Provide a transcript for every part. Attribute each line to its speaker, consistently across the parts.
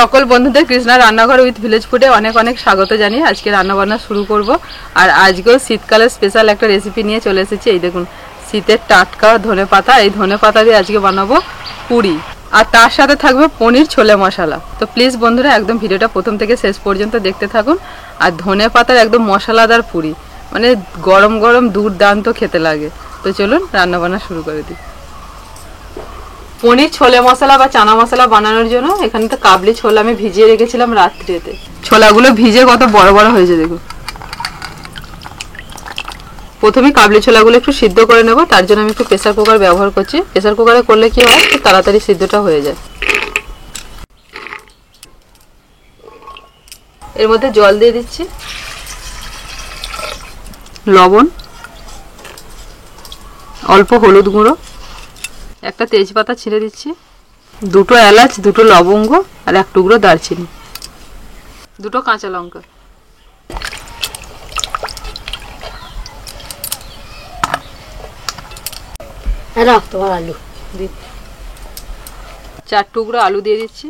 Speaker 1: সকল বন্ধুদের কৃষ্ণা রান্নাঘর উইথ ভিলেজ ফুডে অনেক অনেক স্বাগত জানিয়ে আজকে রান্নাবান্না শুরু করব। আর আজকেও শীতকালের স্পেশাল একটা রেসিপি নিয়ে চলে এসেছি। এই দেখুন, শীতের টাটকা ধনেপাতা। এই ধনেপাতা দিয়ে আজকে বানাবো পুরি, আর তার সাথে থাকবে পনির ছোলে মশলা। তো প্লিজ বন্ধুরা একদম ভিডিওটা প্রথম থেকে শেষ পর্যন্ত দেখতে থাকুন। আর ধনেপাতার একদম মশলাদার পুরি, মানে গরম গরম দুর্দান্ত খেতে লাগে। তো চলুন রান্নাবান্না শুরু করে দিই। পনির ছোলে মশলা বা চানা মশলা বানানোর জন্য এখানে তো কাবলি ছোলা আমি ভিজিয়ে রেখেছিলাম রাত্রিতে। ছোলাগুলো ভিজে কত বড় বড় হয়েছে দেখুন। প্রথমে কাবলি ছোলাগুলো একটু সিদ্ধ করে নেব, তার জন্য আমি একটু প্রেসার কুকার ব্যবহার করছি। প্রেসার কুকারে করলে কি হয়, খুব তাড়াতাড়ি সিদ্ধটা হয়ে যায়। এর মধ্যে জল দিয়ে দিচ্ছি, লবণ, অল্প হলুদ গুঁড়ো, একটা তেজপাতা ছিঁড়ে দিচ্ছি, দুটো এলাচ, দুটো লবঙ্গ আর এক টুকরো দারচিনি, দুটো কাঁচা লঙ্কা,
Speaker 2: আলু,
Speaker 1: 4 টুকরো আলু দিয়ে দিচ্ছি।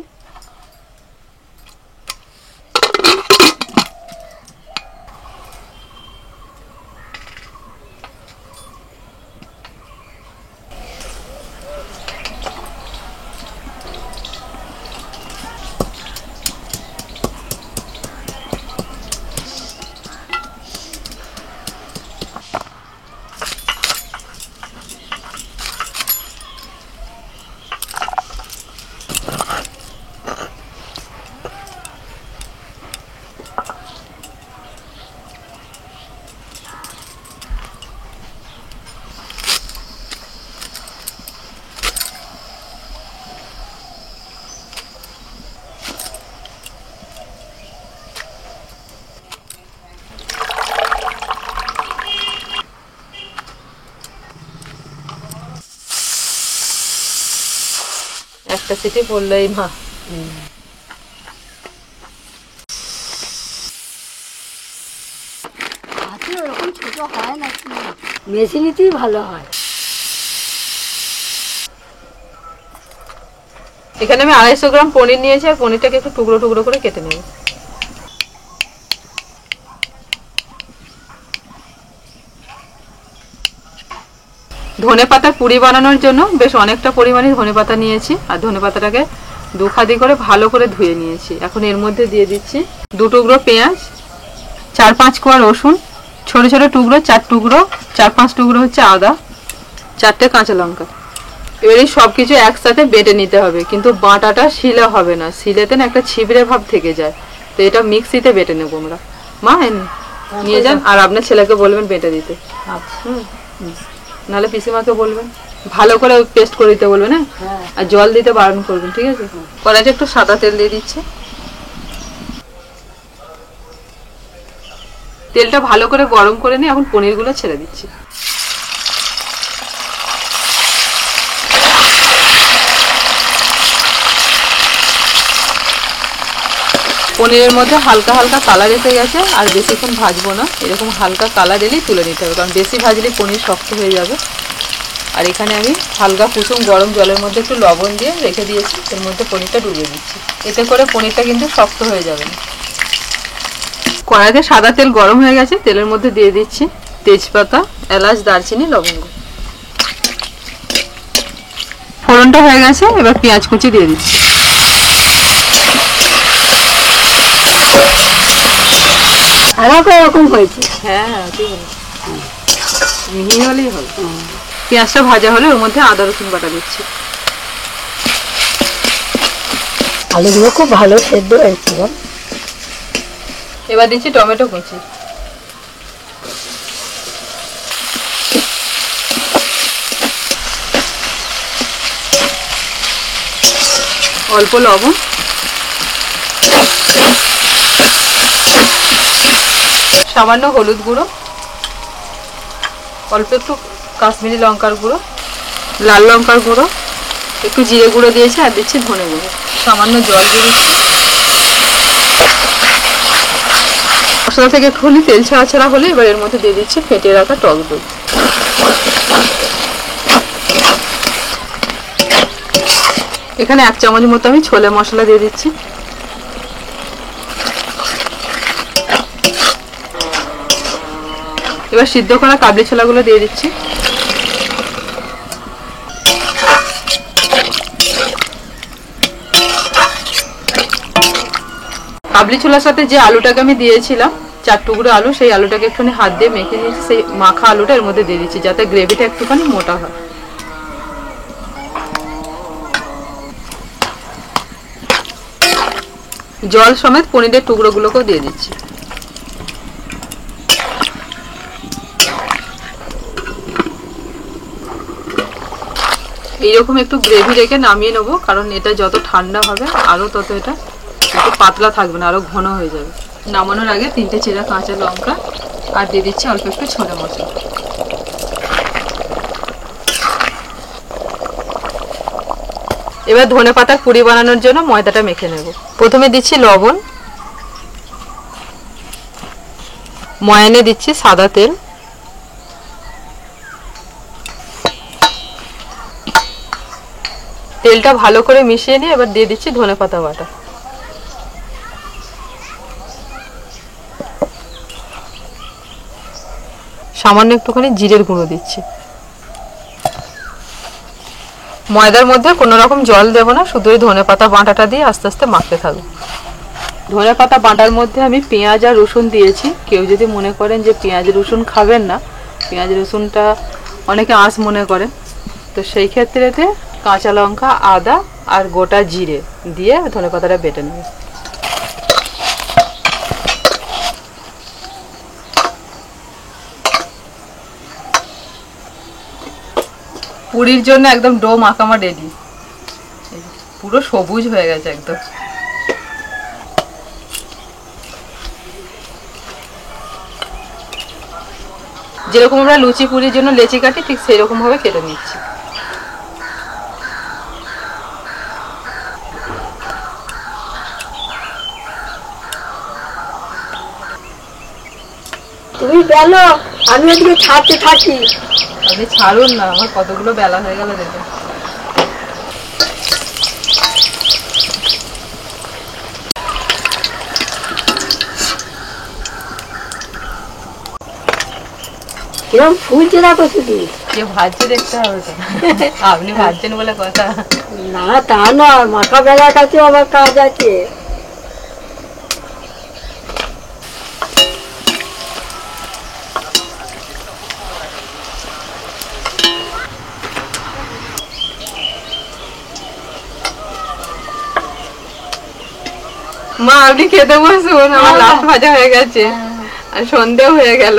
Speaker 1: একটা সিটি পড়লেই মা।
Speaker 2: ওরকম ছোট হয় না, মেশিনেতেই ভালো হয়।
Speaker 1: এখানে আমি 250 গ্রাম পনির নিয়েছি, আর পনিরটাকে একটু টুকরো টুকরো করে কেটে নেব। ধনেপাতা পুরি বানানোর জন্য বেশ অনেকটা পরিমাণে ধনেপাতা নিয়েছি, আর ধনেপাতাটাকে 2 খাদি করে ভালো করে ধুয়ে নিয়েছি। এখন এর মধ্যে দিয়ে দিচ্ছি 2 টুকরো পেঁয়াজ, 4-5 কোয়া রসুন, ছোট ছোট টুকরো 4 টুকরো, 4-5 টুকরো হচ্ছে আদা, 4টে কাঁচা লঙ্কা। এবার এই সব কিছু একসাথে বেটে নিতে হবে, কিন্তু বাটাটা শিলে হবে না, শিলেতে না একটা ছিবড়ে ভাব থেকে যায়। তো এটা মিক্সিতে বেটে নেবো আমরা। মা নিয়ে যান, আর আপনার ছেলেকে বলবেন বেটে দিতে, নাহলে পিসিমাকে বলবেন ভালো করে পেস্ট করে দিতে বলবেন। হ্যাঁ, আর জল দিতে বারণ করবেন, ঠিক আছে? কড়াইতে একটু সাদা তেল দিয়ে দিচ্ছি। তেলটা ভালো করে গরম করে নিয়ে এখন পনিরগুলো ছেড়ে দিচ্ছি। পনিরের মধ্যে হালকা হালকা কালার এসে গেছে, আর বেশিক্ষণ ভাজবো না, এরকম হালকা কালার এলেই তুলে নিতে হবে, কারণ বেশি ভাজলে পনির শক্ত হয়ে যাবে। আর এখানে আমি হালকা কুসুম গরম জলের মধ্যে একটু লবণ দিয়ে রেখে দিয়েছি, এর মধ্যে পনিরটা ডুবিয়ে দিচ্ছি। এতে করে পনিরটা কিন্তু শক্ত হয়ে যাবে না। কড়াইতে সাদা তেল গরম হয়ে গেছে, তেলের মধ্যে দিয়ে দিচ্ছি তেজপাতা, এলাচ, দারচিনি, লবঙ্গ। ফোড়নটা হয়ে গেছে, এবার পেঁয়াজ কুচি দিয়ে দিচ্ছি।
Speaker 2: এরকম হয়েছে।
Speaker 1: হ্যাঁ, ঠিক আছে, মিহি হলেই হবে। পেঁয়াজটা ভাজা হলে ওর মধ্যে আদা রসুন বাটা দিচ্ছি।
Speaker 2: আলুগুলো খুব ভালো সেদ্ধ হয়েছে।
Speaker 1: এবার দিচ্ছি টমেটো কুচি, অল্প লবণ, সামান্য হলুদ গুঁড়ো, অল্প একটু কাশ্মীরি লঙ্কার গুঁড়ো, লাল লঙ্কার গুঁড়ো, একটু জিরে গুঁড়ো দিয়েছি, আর দিচ্ছি ধনে গুঁড়ো। সামান্য জল দিয়ে দিচ্ছি। মশলা থেকে একটুখানি তেল ছাড়া ছাড়া হলে এবার এর মধ্যে দিয়ে দিচ্ছি ফেটে রাখা টক দই। এখানে 1 চামচ মতো আমি ছোলে মশলা দিয়ে দিচ্ছি। এবার সিদ্ধ করা কাবলি ছোলাগুলো দিয়ে দিচ্ছি। কাবলি ছোলার সাথে যে আলুটাকে আমি দিয়েছিলাম 4 টুকরো আলু, সেই আলুটাকে একটুখানি হাত দিয়ে মেখে নিয়েছি, সেই মাখা আলুটা এর মধ্যে দিয়ে দিচ্ছি যাতে গ্রেভিটা একটুখানি মোটা হয়। জল সমেত পনিরের টুকরোগুলোকেও দিয়ে দিচ্ছি। এইরকম একটু গ্রেভি রেখে নামিয়ে নেবো, কারণ এটা যত ঠান্ডা হবে আরো তত এটা একটু পাতলা থাকবে না, আরো ঘন হয়ে যাবে। নামানোর আগে 3টে চেরা কাঁচা লঙ্কা আর দিয়ে দিচ্ছি অল্প একটু ছোলা মশলা। এবার ধনেপাতার পুরি বানানোর জন্য ময়দাটা মেখে নেব। প্রথমে দিচ্ছি লবণ, ময়ানে দিচ্ছি সাদা তেল, তেলটা ভালো করে মিশিয়ে নিয়ে এবার দিয়ে দিচ্ছি ধনেপাতা বাটা। সামান্য একটুখানি জিরের গুঁড়ো দিচ্ছি। ময়দার মধ্যে কোনো রকম জল দেব না, শুধু এই ধনেপাতা বাটাটা দিয়ে আস্তে আস্তে মাখতে থাকবো। ধনেপাতা বাটার মধ্যে আমি পেঁয়াজ আর রসুন দিয়েছি। কেউ যদি মনে করেন যে পেঁয়াজ রসুন খাবেন না, পেঁয়াজ রসুনটা অনেকে আঁশ মনে করেন, তো সেই ক্ষেত্রেতে কাঁচা লঙ্কা, আদা আর গোটা জিরে দিয়ে ধনেপাতাটা বেটে নেব। পুরির জন্য একদম ডো মাখামা রেডি, পুরো সবুজ হয়ে গেছে একদম। যেরকম আমরা লুচি পুরির জন্য লেচি কাটি, ঠিক সেই রকম ভাবে কেটে নিচ্ছি।
Speaker 2: তুমি বেলো, আমি ওদিকে ছাড়তে থাকি।
Speaker 1: আপনি ছাড়ুন না, আমার কতগুলো বেলা হয়ে গেল দেখে।
Speaker 2: কিরম ফুলছে দেখো শুধু।
Speaker 1: কে ভাজছে দেখতে হবে তো। আপনি ভাজছেন বলে কথা।
Speaker 2: না তা নয়, মাথা বেলার কাছে আবার কাজ আছে।
Speaker 1: মা আপনি খেতে বসুন, আমার লাস্ট ভাজা হয়ে গেছে আর সন্ধ্যেও হয়ে গেল।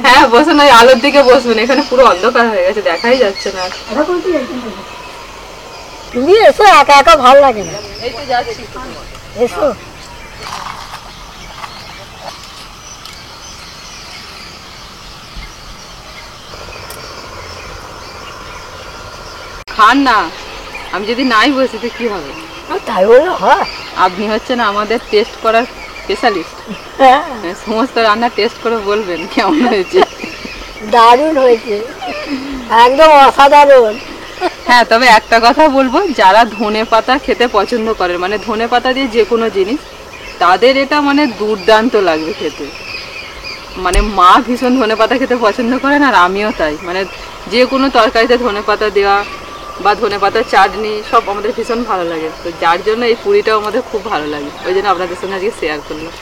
Speaker 1: হ্যাঁ বসুন, ওই আলোর দিকে বসুন, এখানে পুরো অন্ধকার হয়ে গেছে, দেখাই যাচ্ছে না।
Speaker 2: তুমি এসো, একা একা ভালো লাগে না।
Speaker 1: এই তো যাচ্ছি।
Speaker 2: এসো।
Speaker 1: খান না, আমি যদি নাই বসি তো কি হবে?
Speaker 2: তাই বলে হয়?
Speaker 1: আপনি হচ্ছেন আমাদের টেস্ট করার স্পেশালিস্ট।
Speaker 2: হ্যাঁ,
Speaker 1: সমস্ত রান্না টেস্ট করে বলবেন কেমন হয়েছে।
Speaker 2: দারুণ হয়েছে, একদম অসাধারণ।
Speaker 1: হ্যাঁ, তবে একটা কথা বলবো, যারা ধনেপাতা খেতে পছন্দ করে, মানে ধনেপাতা দিয়ে যে কোনো জিনিস, তাদের এটা মানে দুর্দান্ত লাগবে খেতে। মানে মা ভীষণ ধনেপাতা খেতে পছন্দ করেন আর আমিও তাই। মানে যে কোনো তরকারিতে ধনেপাতা দেওয়া বা ধনেপাতার চাটনি সব আমাদের ভীষণ ভালো লাগে। তো যার জন্য এই পুরিটাও আমাদের খুব ভালো লাগে, ওই জন্য আপনাদের সঙ্গে আজকে শেয়ার করলাম।